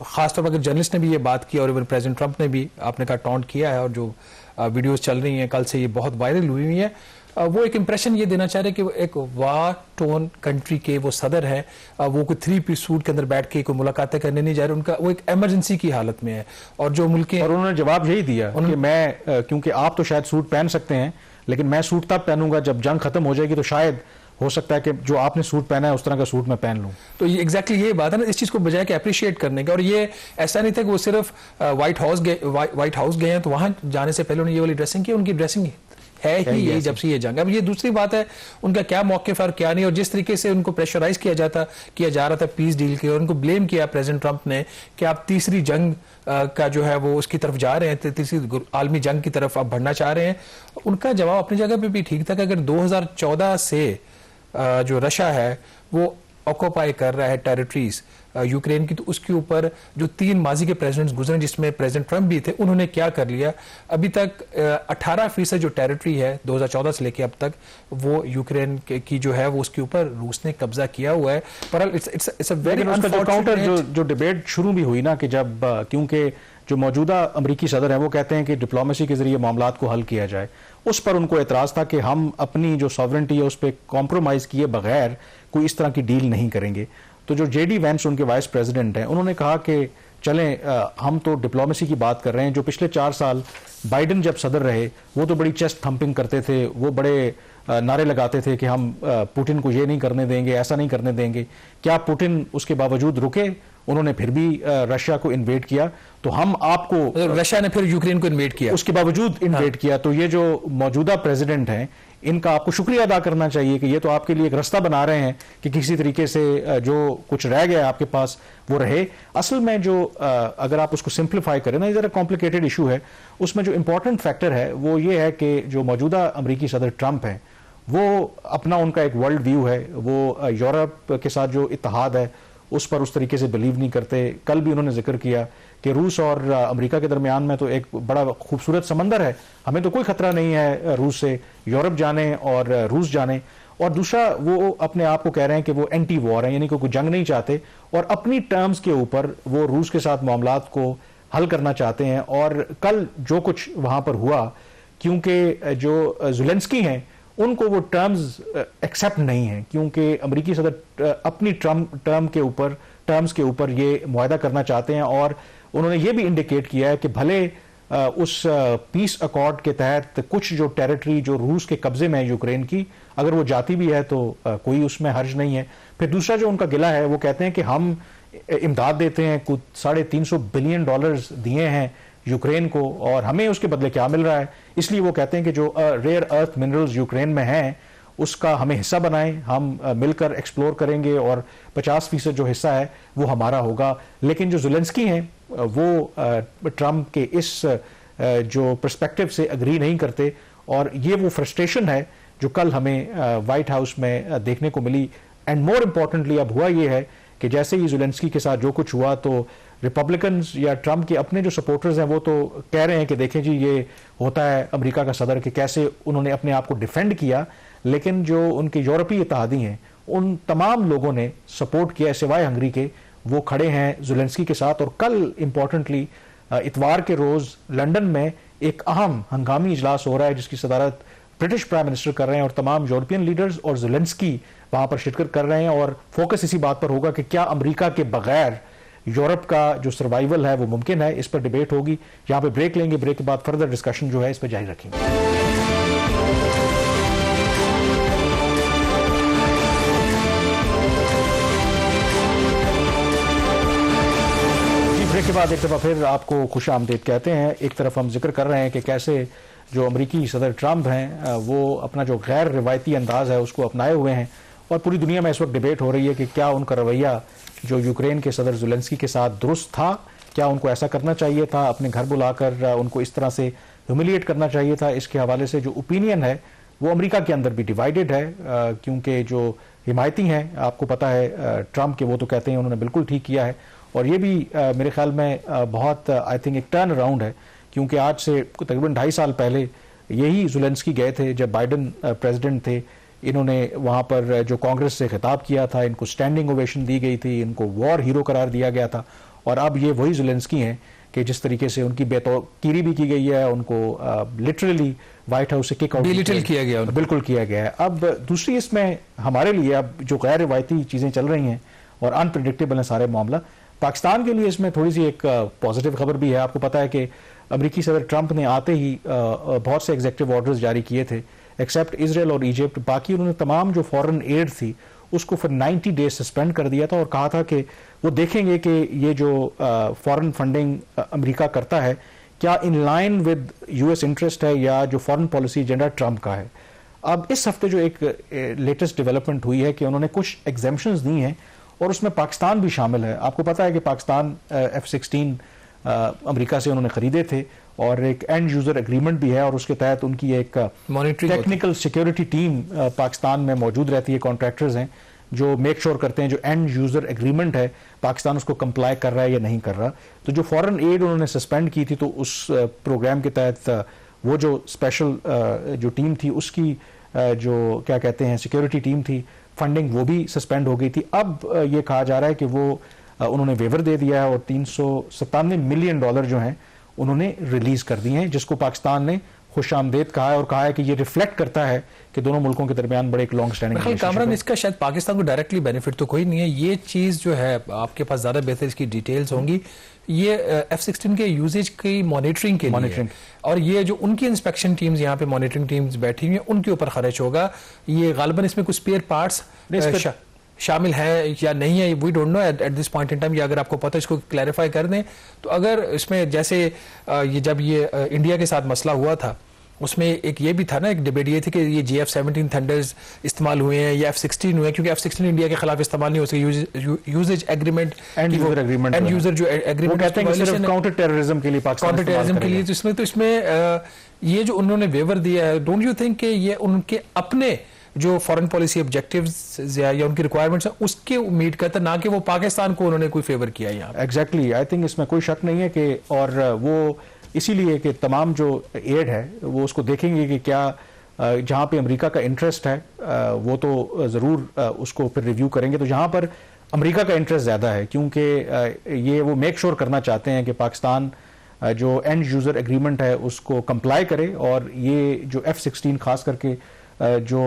खासतौर पर अगर जर्नलिस्ट ने भी ये बात की और इवन प्रेसिडेंट ट्रंप ने भी, आपने कहा, टॉन्ट किया है, और जो वीडियोस चल रही हैं कल से ये बहुत वायरल हुई हुई है, वो एक इंप्रेशन ये देना चाह रहे कि वो एक वार टोन कंट्री के वो सदर हैं, वो कोई 3 पीस सूट के अंदर बैठ के कोई मुलाकातें करने नहीं जा रहे, उनका वो एक इमरजेंसी की हालत में है। और जो मुल्क, और उन्होंने जवाब यही दिया कि मैं, क्योंकि आप तो शायद सूट पहन सकते हैं, लेकिन मैं सूट तब पहनूंगा जब जंग खत्म हो जाएगी, तो शायद हो सकता है कि जो आपने सूट पहना है उस तरह का सूट मैं पहन लूं। तो ये एग्जैक्टली ये बात है ना, इस चीज़ को बजाय कि अप्रिशिएट करने का। और ये ऐसा नहीं था कि वो सिर्फ व्हाइट हाउस गए हैं तो वहां जाने से पहले उन्होंने ये वाली ड्रेसिंग की, उनकी ड्रेसिंग है ही यही जब से ये जंग। अब ये दूसरी बात है उनका क्या मौक़िफ़ और क्या नहीं, और जिस तरीके से उनको प्रेशराइज किया जा रहा था पीस डील के, और उनको ब्लेम किया प्रेसिडेंट ट्रंप ने कि आप तीसरी जंग का जो है वो उसकी तरफ जा रहे हैं, तीसरी आलमी जंग की तरफ आप बढ़ना चाह रहे हैं। उनका जवाब अपनी जगह पे भी ठीक था कि अगर 2014 से जो रशिया है वो ऑक्यूपाई कर रहा है टेरिटरीज यूक्रेन की, तो उसके ऊपर जो 3 माजी के प्रेसिडेंट्स गुजरे जिसमें प्रेसिडेंट ट्रंप भी थे, उन्होंने क्या कर लिया। अभी तक 18% जो टेरिटरी है 2014 से लेके अब तक, वो यूक्रेन की जो है वो उसके ऊपर रूस ने कब्जा किया हुआ है। पर इट्स अ वेरी काउंटर जो डिबेट शुरू भी हुई ना, कि जब क्योंकि जो मौजूदा अमरीकी सदर हैं वो कहते हैं कि डिप्लोमेसी के जरिए मामलात को हल किया जाए, उस पर उनको एतराज़ था कि हम अपनी जो सॉवरेंटी है उस पर कॉम्प्रोमाइज़ किए बगैर कोई इस तरह की डील नहीं करेंगे। तो जो जेडी वेंस उनके वाइस प्रेसिडेंट हैं, उन्होंने कहा कि चलें, हम तो डिप्लोमेसी की बात कर रहे हैं। जो पिछले 4 साल बाइडन जब सदर रहे वो तो बड़ी चेस्ट थम्पिंग करते थे, वो बड़े नारे लगाते थे कि हम पुतिन को ये नहीं करने देंगे, ऐसा नहीं करने देंगे। क्या पुतिन उसके बावजूद रुके? उन्होंने फिर भी रशिया को इन्वेड किया, तो हम आपको, रशिया ने फिर यूक्रेन को इन्वेड किया, उसके बावजूद इन्वेड किया। तो ये जो मौजूदा प्रेसिडेंट हैं, इनका आपको शुक्रिया अदा करना चाहिए कि ये तो आपके लिए एक रास्ता बना रहे हैं कि किसी तरीके से जो कुछ रह गया आपके पास वो रहे। असल में जो अगर आप उसको सिंप्लीफाई करें ना, ये ज़रा कॉम्प्लिकेटेड इशू है। उसमें जो इंपॉर्टेंट फैक्टर है वो ये है कि जो मौजूदा अमरीकी सदर ट्रंप हैं, वो अपना उनका एक वर्ल्ड व्यू है, वो यूरोप के साथ जो इत्तेहाद है उस पर उस तरीके से बिलीव नहीं करते। कल भी उन्होंने जिक्र किया कि रूस और अमेरिका के दरमियान में तो एक बड़ा खूबसूरत समंदर है, हमें तो कोई खतरा नहीं है रूस से, यूरोप जाने और रूस जाने। और दूसरा, वो अपने आप को कह रहे हैं कि वो एंटी वॉर हैं, यानी कि कोई जंग नहीं चाहते, और अपनी टर्म्स के ऊपर वो रूस के साथ मामलात को हल करना चाहते हैं। और कल जो कुछ वहां पर हुआ, क्योंकि जो ज़ेलेंस्की हैं उनको वो टर्म्स एक्सेप्ट नहीं है, क्योंकि अमेरिकी सदर अपनी टर्म्स के ऊपर ये मुआहदा करना चाहते हैं। और उन्होंने ये भी इंडिकेट किया है कि भले उस पीस अकॉर्ड के तहत कुछ जो टेरिटरी जो रूस के कब्जे में है यूक्रेन की, अगर वो जाती भी है तो कोई उसमें हर्ज नहीं है। फिर दूसरा जो उनका गिला है, वो कहते हैं कि हम इमदाद देते हैं, कुछ $350 बिलियन दिए हैं यूक्रेन को, और हमें उसके बदले क्या मिल रहा है। इसलिए वो कहते हैं कि जो रेयर अर्थ मिनरल्स यूक्रेन में हैं उसका हमें हिस्सा बनाएं, हम मिलकर एक्सप्लोर करेंगे और 50% जो हिस्सा है वो हमारा होगा। लेकिन जो ज़ेलेंस्की हैं वो ट्रंप के इस जो पर्सपेक्टिव से अग्री नहीं करते, और ये वो फ्रस्ट्रेशन है जो कल हमें वाइट हाउस में देखने को मिली। एंड मोर इम्पॉर्टेंटली अब हुआ ये है कि जैसे ही ज़ेलेंस्की के साथ जो कुछ हुआ तो रिपब्लिकन्स या ट्रंप के अपने जो सपोर्टर्स हैं वो तो कह रहे हैं कि देखें जी ये होता है अमेरिका का सदर कि कैसे उन्होंने अपने आप को डिफेंड किया, लेकिन जो उनके यूरोपीय इत्तेहादी हैं उन तमाम लोगों ने सपोर्ट किया सिवाय हंगरी के, वो खड़े हैं ज़ेलेंस्की के साथ। और कल इम्पॉर्टेंटली इतवार के रोज़ लंदन में एक अहम हंगामी इजलास हो रहा है जिसकी सदारत ब्रिटिश प्राइम मिनिस्टर कर रहे हैं और तमाम यूरोपियन लीडर्स और ज़ेलेंस्की वहां पर शिरकत कर रहे हैं। और फोकस इसी बात पर होगा कि क्या अमेरिका के बगैर यूरोप का जो सर्वाइवल है वो मुमकिन है। इस पर डिबेट होगी। यहाँ पे ब्रेक लेंगे, ब्रेक के बाद फर्दर डिस्कशन जो है इस पर जारी रखेंगे। ब्रेक के बाद एक दफ़ा फिर आपको खुश आमदीद कहते हैं। एक तरफ हम जिक्र कर रहे हैं कि कैसे जो अमरीकी सदर ट्रंप हैं वो अपना जो गैर रिवायती अंदाज़ है उसको अपनाए हुए हैं, और पूरी दुनिया में इस वक्त डिबेट हो रही है कि क्या उनका रवैया जो यूक्रेन के सदर ज़ेलेंस्की के साथ दुरुस्त था, क्या उनको ऐसा करना चाहिए था, अपने घर बुलाकर उनको इस तरह से ह्यूमिलिएट करना चाहिए था। इसके हवाले से जो ओपिनियन है वो अमेरिका के अंदर भी डिवाइडेड है, क्योंकि जो हिमायती हैं आपको पता है ट्रंप के, वो तो कहते हैं उन्होंने बिल्कुल ठीक किया है। और ये भी मेरे ख्याल में बहुत आई थिंक एक टर्न अराउंड है, क्योंकि आज से तकरीबन 2.5 साल पहले यही ज़ेलेंस्की गए थे जब बाइडन प्रेसिडेंट थे। इन्होंने वहाँ पर जो कांग्रेस से खिताब किया था, इनको स्टैंडिंग ओवेशन दी गई थी, इनको वॉर हीरो करार दिया गया था। और अब ये वही ज़ेलेंस्की हैं कि जिस तरीके से उनकी बेतौकीरी भी की गई है, उनको लिटरली वाइट हाउस से किक आउट किया गया, बिल्कुल किया गया है। अब दूसरी इसमें हमारे लिए अब जो गैर रिवायती चीज़ें चल रही हैं और अनप्रिडिक्टेबल है सारे मामला, पाकिस्तान के लिए इसमें थोड़ी सी एक पॉजिटिव खबर भी है। आपको पता है कि अमेरिकी सदर ट्रंप ने आते ही बहुत से एग्जीक्यूटिव ऑर्डर्स जारी किए थे, एक्सेप्ट इजराइल और इजिप्ट। बाकी उन्होंने तमाम जो फॉरेन एड थी उसको फिर 90 डेज सस्पेंड कर दिया था और कहा था कि वो देखेंगे कि ये जो फॉरेन फंडिंग अमेरिका करता है क्या in line with US interest है या जो फॉरेन पॉलिसी एजेंडा ट्रंप का है। अब इस हफ्ते जो एक लेटेस्ट डेवलपमेंट हुई है कि उन्होंने कुछ एग्जेम्पशंस दी हैं और उसमें पाकिस्तान भी शामिल है। आपको पता है कि पाकिस्तान F-16 अमेरिका से उन्होंने खरीदे थे और एक एंड यूजर एग्रीमेंट भी है और उसके तहत उनकी एक टेक्निकल सिक्योरिटी टीम पाकिस्तान में मौजूद रहती है, कॉन्ट्रैक्टर्स हैं जो मेक श्योर करते हैं जो एंड यूजर एग्रीमेंट है पाकिस्तान उसको कंप्लाई कर रहा है या नहीं कर रहा। तो जो फॉरेन एड उन्होंने सस्पेंड की थी तो उस प्रोग्राम के तहत वो जो स्पेशल जो टीम थी उसकी जो क्या कहते हैं सिक्योरिटी टीम थी, फंडिंग वो भी सस्पेंड हो गई थी। अब ये कहा जा रहा है कि वो उन्होंने वेवर दे दिया है और $397 मिलियन जो हैं उन्होंने रिलीज कर दिए हैं, जिसको पाकिस्तान ने खुशामदेद कहा है और कहा है कि ये रिफ्लेक्ट करता है कि दोनों मुल्कों के दरमियान बड़े एक लॉन्ग स्टैंडिंग। कामरान, इसका शायद पाकिस्तान को डायरेक्टली बेनिफिट तो कोई नहीं है। ये चीज जो है आपके पास ज्यादा बेहतर इसकी डिटेल्स होंगी। ये F-16 के यूजेज की मॉनिटरिंग के लिए और ये जो उनकी इंस्पेक्शन टीम्स यहाँ पे मॉनिटरिंग टीम्स बैठी हुई हैं उनके ऊपर खर्च होगा। ये गालिबन इसमें कुछ स्पेयर पार्ट्स शामिल है या नहीं है, we don't know at this point in time. ये अगर आपको पता है इसको क्लैरिफाई कर दें। तो अगर इसमें जैसे ये जब ये इंडिया के साथ मसला हुआ था उसमें एक ये भी था ना, एक डिबेट ये थी कि ये JF-17 थंडर्स इस्तेमाल हुए हैं या F-16 हुए हैं, क्योंकि F-16 इंडिया के खिलाफ इस्तेमाल नहीं हो सके। यूजेज एग्रीमेंट एंड यूजर जो एग्रीमेंट काउंटर टेररिज्म के लिए काउंटर टेररिज्म के लिए, तो इसमें ये जो उन्होंने वेवर दिया है, डोंट यू थिंक कि ये उनके अपने जो फॉरेन पॉलिसी ऑब्जेक्टिव्स या उनकी रिक्वायरमेंट्स हैं उसके उम्मीद करता, ना कि वो पाकिस्तान को उन्होंने कोई फेवर किया यहाँ। एग्जैक्टली, आई थिंक इसमें कोई शक नहीं है कि और वो इसीलिए कि तमाम जो एड है वो उसको देखेंगे कि क्या जहाँ पे अमेरिका का इंटरेस्ट है वो तो ज़रूर उसको फिर रिव्यू करेंगे। तो जहाँ पर अमेरिका का इंटरेस्ट ज़्यादा है क्योंकि ये वो मेक श्योर करना चाहते हैं कि पाकिस्तान जो एंड यूज़र एग्रीमेंट है उसको कंप्लाई करे और ये जो F-16 खास करके जो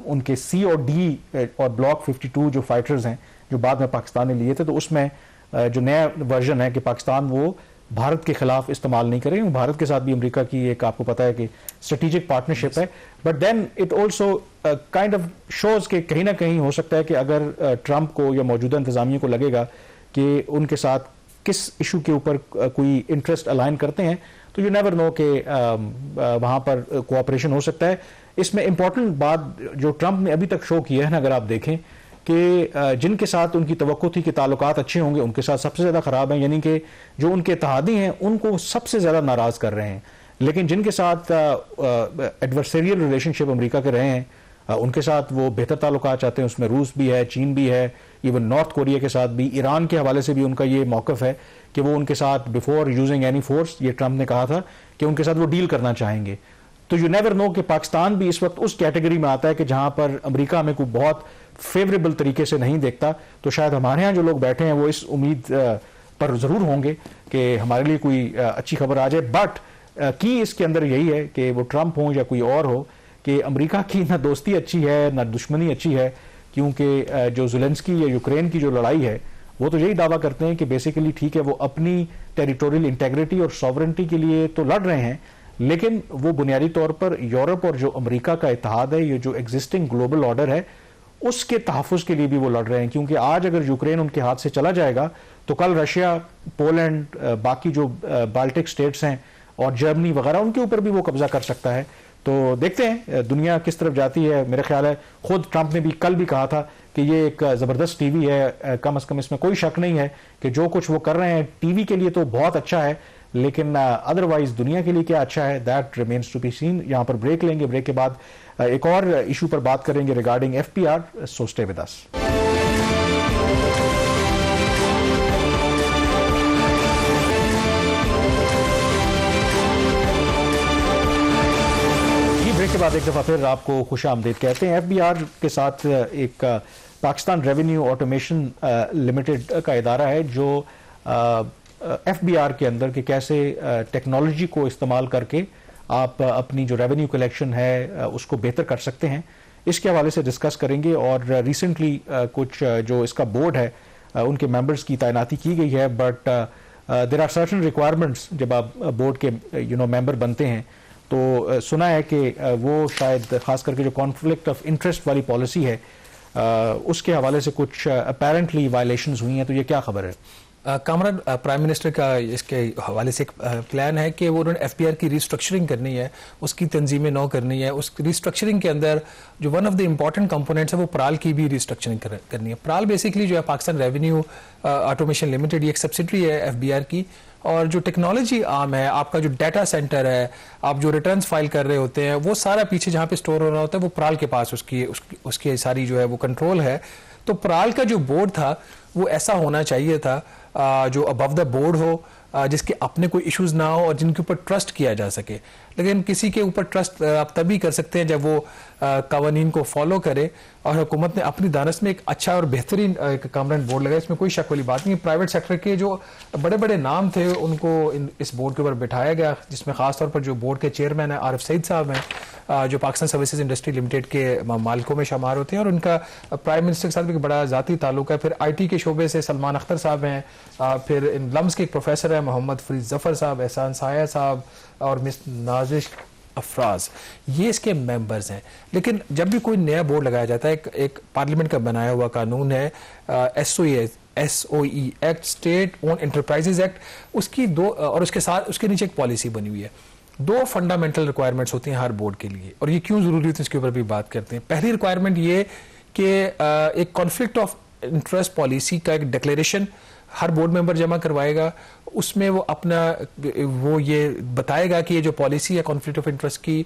उनके C और D और ब्लॉक 52 जो फाइटर्स हैं जो बाद में पाकिस्तान ने लिए थे, तो उसमें जो नया वर्जन है कि पाकिस्तान वो भारत के खिलाफ इस्तेमाल नहीं करें। भारत के साथ भी अमेरिका की एक आपको पता है कि स्ट्रेटेजिक पार्टनरशिप है, but then it also kind of shows के कहीं ना कहीं हो सकता है कि अगर ट्रंप को या मौजूदा इंतजामिया को लगेगा कि उनके साथ किस इशू के ऊपर कोई इंटरेस्ट अलाइन करते हैं, तो यू नेवर नो कि वहाँ पर कोऑपरेशन हो सकता है। इसमें इंपॉर्टेंट बात जो ट्रंप ने अभी तक शो की है ना, अगर आप देखें कि जिनके साथ उनकी तवक्को थी कि ताल्लुकात अच्छे होंगे, उनके साथ सबसे ज़्यादा ख़राब हैं, यानी कि जो उनके इत्तेहादी हैं उनको सबसे ज़्यादा नाराज़ कर रहे हैं। लेकिन जिनके साथ एडवर्सेरियल रिलेशनशिप अमेरिका के रहे हैं, उनके साथ वो बेहतर ताल्लुकात चाहते हैं। उसमें रूस भी है, चीन भी है, इवन नॉर्थ कोरिया के साथ भी, ईरान के हवाले से भी उनका ये मौक़िफ़ है कि वो उनके साथ बिफोर यूजिंग एनी फोर्स, ये ट्रंप ने कहा था कि उनके साथ वो डील करना चाहेंगे। तो यू नेवर नो कि पाकिस्तान भी इस वक्त उस कैटेगरी में आता है कि जहां पर अमेरिका हमें कोई बहुत फेवरेबल तरीके से नहीं देखता। तो शायद हमारे यहाँ जो लोग बैठे हैं वो इस उम्मीद पर ज़रूर होंगे कि हमारे लिए कोई अच्छी खबर आ जाए। बट की इसके अंदर यही है कि वो ट्रंप हो या कोई और हो, कि अमेरिका की ना दोस्ती अच्छी है ना दुश्मनी अच्छी है, क्योंकि जो ज़ेलेंस्की या यूक्रेन की जो लड़ाई है वो तो यही दावा करते हैं कि बेसिकली ठीक है वो अपनी टेरिटोरियल इंटेग्रिटी और सॉवरेंटी के लिए तो लड़ रहे हैं, लेकिन वो बुनियादी तौर पर यूरोप और जो अमेरिका का इत्तेहाद है, ये जो एग्जिस्टिंग ग्लोबल ऑर्डर है, उसके तहफ़्फ़ुज़ के लिए भी वो लड़ रहे हैं। क्योंकि आज अगर यूक्रेन उनके हाथ से चला जाएगा तो कल रशिया, पोलैंड, बाकी जो बाल्टिक स्टेट्स हैं और जर्मनी वगैरह, उनके ऊपर भी वो कब्जा कर सकता है। तो देखते हैं दुनिया किस तरफ जाती है। मेरा ख्याल है खुद ट्रंप ने भी कल भी कहा था कि ये एक ज़बरदस्त टीवी है, कम से कम इसमें कोई शक नहीं है कि जो कुछ वो कर रहे हैं टीवी के लिए तो बहुत अच्छा है, लेकिन अदरवाइज दुनिया के लिए क्या अच्छा है, that remains to be seen. यहाँ पर ब्रेक लेंगे, ब्रेक के बाद एक और इशू पर बात करेंगे regarding FBR, so stay with us. Break के बाद एक दफ़ा फिर आपको खुश आमदीद कहते हैं। FBR के साथ एक पाकिस्तान रेवेन्यू ऑटोमेशन लिमिटेड का इदारा है जो FBR के अंदर के कैसे टेक्नोलॉजी को इस्तेमाल करके आप अपनी जो रेवेन्यू कलेक्शन है उसको बेहतर कर सकते हैं, इसके हवाले से डिस्कस करेंगे। और रिसेंटली कुछ जो इसका बोर्ड है उनके मेंबर्स की तैनाती की गई है, but there are certain requirements जब आप बोर्ड के मेंबर बनते हैं। तो सुना है कि वो शायद खास करके जो कॉन्फ्लिक्ट ऑफ इंटरेस्ट वाली पॉलिसी है उसके हवाले से कुछ अपेरेंटली वायलेशंस हुई हैं, तो ये क्या खबर है? कामरान, प्राइम मिनिस्टर का इसके हवाले से एक प्लान है कि वो उन्होंने FBR की रिस्ट्रक्चरिंग करनी है, उसकी तंजीमें नौ करनी है। उस रिस्ट्रक्चरिंग के अंदर जो one of the important components है वो प्राल की भी रिस्ट्रक्चरिंग करनी है। प्राल बेसिकली जो है पाकिस्तान रेवेन्यू ऑटोमेशन लिमिटेड, ये एक सब्सिडरी है FBR की, और जो टेक्नोलॉजी आर्म है, आपका जो डाटा सेंटर है, आप जो रिटर्न्स फाइल कर रहे होते हैं, वो सारा पीछे जहाँ पे स्टोर हो रहा होता है वो प्राल के पास उसकी सारी जो है वो कंट्रोल है। तो प्राल का जो बोर्ड था वो ऐसा होना चाहिए था जो अबव द बोर्ड हो, जिसके अपने कोई इश्यूज ना हो और जिनके ऊपर ट्रस्ट किया जा सके। लेकिन किसी के ऊपर ट्रस्ट आप तभी कर सकते हैं जब वो कवानीन को फॉलो करे, और हुकूमत ने अपनी दानस में एक अच्छा और बेहतरीन कामरान बोर्ड लगाया, इसमें कोई शक वाली बात नहीं। प्राइवेट सेक्टर के जो बड़े बड़े नाम थे उनको इस बोर्ड के ऊपर बिठाया गया, जिसमें खासतौर पर जो बोर्ड के चेयरमैन है आरिफ सईद साहब हैं, जो पाकिस्तान सर्विसेज इंडस्ट्री लिमिटेड के मालिकों में शुमार होते हैं, और उनका प्राइम मिनिस्टर के साथ भी बड़ा ज़ाती ताल्लुक है। फिर IT के शोबे से सलमान अख्तर साहब हैं, फिर इन लम्स के एक प्रोफेसर हैं मोहम्मद फरीद जफ़र साहब, एहसान साया साहब और मिस नाजिश अफराज, ये इसके मेंबर्स हैं। लेकिन जब भी कोई नया बोर्ड लगाया जाता है, एक पार्लियामेंट का बनाया हुआ कानून है SOE act, state own enterprises act, उसकी दो, और उसके साथ उसके नीचे एक पॉलिसी बनी हुई है। दो फंडामेंटल रिक्वायरमेंट्स होती हैं हर बोर्ड के लिए, और ये क्यों जरूरी होती है इसके ऊपर भी बात करते हैं। पहली रिक्वायरमेंट ये कि एक कॉन्फ्लिक्ट ऑफ इंटरेस्ट पॉलिसी का एक डिक्लेरेशन हर बोर्ड मेंबर जमा करवाएगा, उसमें वो अपना वो ये बताएगा कि ये जो पॉलिसी है कॉन्फ्लिक्ट ऑफ इंटरेस्ट की,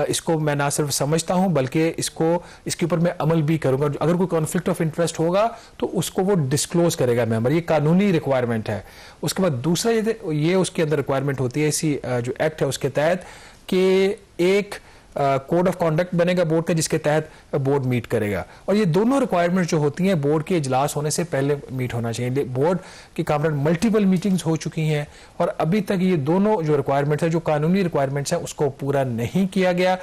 इसको मैं ना सिर्फ समझता हूं बल्कि इसके ऊपर मैं अमल भी करूंगा। अगर कोई कॉन्फ्लिक्ट ऑफ इंटरेस्ट होगा तो उसको वो डिस्क्लोज करेगा मेंबर, ये कानूनी रिक्वायरमेंट है। उसके बाद दूसरा ये उसके अंदर रिक्वायरमेंट होती है इसी जो एक्ट है उसके तहत कि एक कोड ऑफ कॉन्डक्ट बनेगा बोर्ड का, जिसके तहत बोर्ड मीट करेगा। और ये दोनों रिक्वायरमेंट्स जो होती हैं बोर्ड के इजलास होने से पहले मीट होना चाहिए। बोर्ड की कामरान मल्टीपल मीटिंग्स हो चुकी हैं और अभी तक ये दोनों जो रिक्वायरमेंट्स हैं, जो कानूनी रिक्वायरमेंट्स हैं, उसको पूरा नहीं किया गया।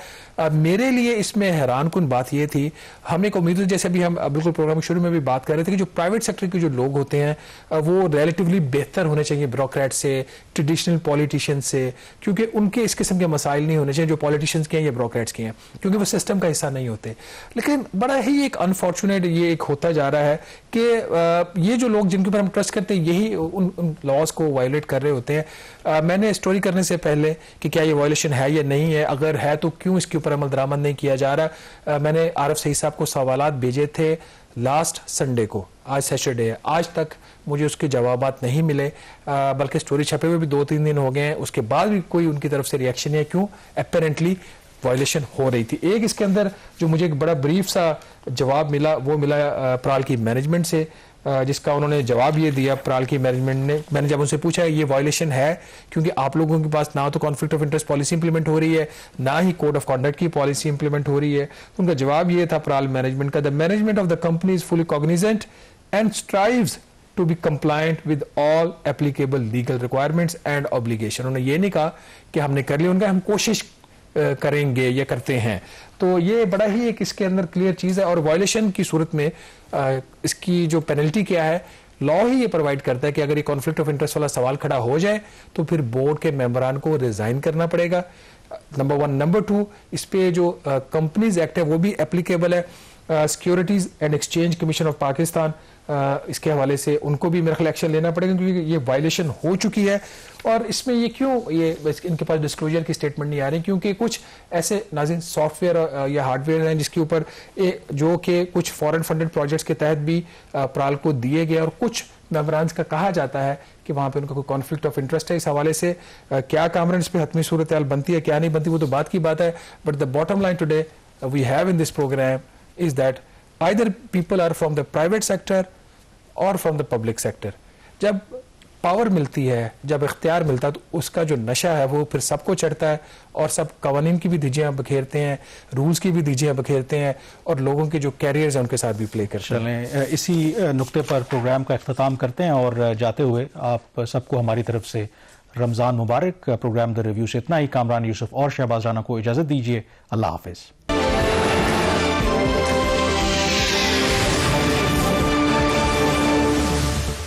मेरे लिए इसमें हैरानकुन बात ये थी, हमें एक उम्मीद, जैसे भी हम बिल्कुल प्रोग्राम शुरू में भी बात कर रहे थे, कि जो प्राइवेट सेक्टर के जो लोग होते हैं वो रिलेटिवली बेहतर होने चाहिए ब्यूरोक्रेट से, ट्रेडिशनल पॉलिटिशियन से, क्योंकि उनके इस किस्म के मसाइल नहीं होने चाहिए जो पॉलिटिशियंस के हैं या ब्यूरोक्रेट्स की हैं, क्योंकि वो सिस्टम का हिस्सा नहीं होते। लेकिन बड़ा ही एक अनफॉर्चुनेट ये एक होता जा रहा है कि ये जो लोग जिनके ऊपर हम ट्रस्ट करते हैं यही उन लॉज को वायलेट कर रहे होते हैं। मैंने स्टोरी करने से पहले कि क्या ये वायलेशन है या नहीं है, अगर है तो क्यों इसके ऊपर अमल दरामद नहीं किया जा रहा, मैंने आरिफ सईद साहब को सवालात भेजे थे लास्ट संडे को, आज सैटरडे है, आज तक मुझे उसके जवाबात नहीं मिले, बल्कि स्टोरी छपे हुए भी 2-3 दिन हो गए हैं, उसके बाद भी कोई उनकी तरफ से रिएक्शन नहीं है। क्यों? अपेरेंटली वायलेशन हो रही थी। एक इसके अंदर जो मुझे एक बड़ा ब्रीफ सा जवाब मिला वो मिला प्राल की मैनेजमेंट से, जिसका उन्होंने जवाब ये दिया प्राल की मैनेजमेंट ने। मैंने जब उनसे पूछा ये वायलेशन है क्योंकि आप लोगों के पास ना तो conflict of interest policy implement हो रही है, ना ही कोड ऑफ कॉन्डक्ट की पॉलिसी इंप्लीमेंट हो रही है, तो उनका जवाब ये था प्राल मैनेजमेंट का, the management of the company is fully cognizant and strives to be compliant with all applicable legal requirements and obligation. उन्होंने ये नहीं कहा कि हमने कर लिया, उनका हम कोशिश करेंगे या करते हैं। तो ये बड़ा ही एक इसके अंदर क्लियर चीज है। और वायलेशन की सूरत में इसकी जो पेनल्टी क्या है, लॉ ही ये प्रोवाइड करता है कि अगर ये कॉन्फ्लिक्ट ऑफ इंटरेस्ट वाला सवाल खड़ा हो जाए तो फिर बोर्ड के मेंबरान को रिजाइन करना पड़ेगा, नंबर 1। नंबर 2, इस पे जो कंपनीज एक्ट है वो भी एप्लीकेबल है। Securities and exchange commission of Pakistan, इसके हवाले से उनको भी मेरा ख्याल एक्शन लेना पड़ेगा क्योंकि ये वायलेशन हो चुकी है। और इसमें ये क्यों ये इनके पास डिस्क्लोजर की स्टेटमेंट नहीं आ रही, क्योंकि कुछ ऐसे नाज़रीन सॉफ्टवेयर या हार्डवेयर हैं जिसके ऊपर जो कि कुछ फॉरेन फंडेड प्रोजेक्ट्स के तहत भी प्राल को दिए गए, और कुछ मेंबरान्स का कहा जाता है कि वहाँ पे उनका कोई कॉन्फ्लिक्ट ऑफ इंटरेस्ट है। इस हवाले से क्या कामरान इस पर हतमी सूरत हाल बनती है क्या नहीं बनती वो तो बात की बात है, but the bottom line today we have in this programme is that either people are from the private sector or from the public sector। जब पावर मिलती है, जब इख्तियार मिलता है तो उसका जो नशा है वो फिर सबको चढ़ता है और सब कवानीन की भी धज्जियां बखेरते हैं, रूल्स की भी धज्जियां बखेरते हैं और लोगों के जो कैरियर्स हैं उनके साथ भी प्ले करते हैं। चलें इसी नुक्ते पर प्रोग्राम का इख्तिताम करते हैं और जाते हुए आप सबको हमारी तरफ से रमज़ान मुबारक। प्रोग्राम द रिव्यू से इतना ही। कामरान यूसुफ और शहबाज राना को इजाज़त दीजिए। अल्लाह हाफिज़।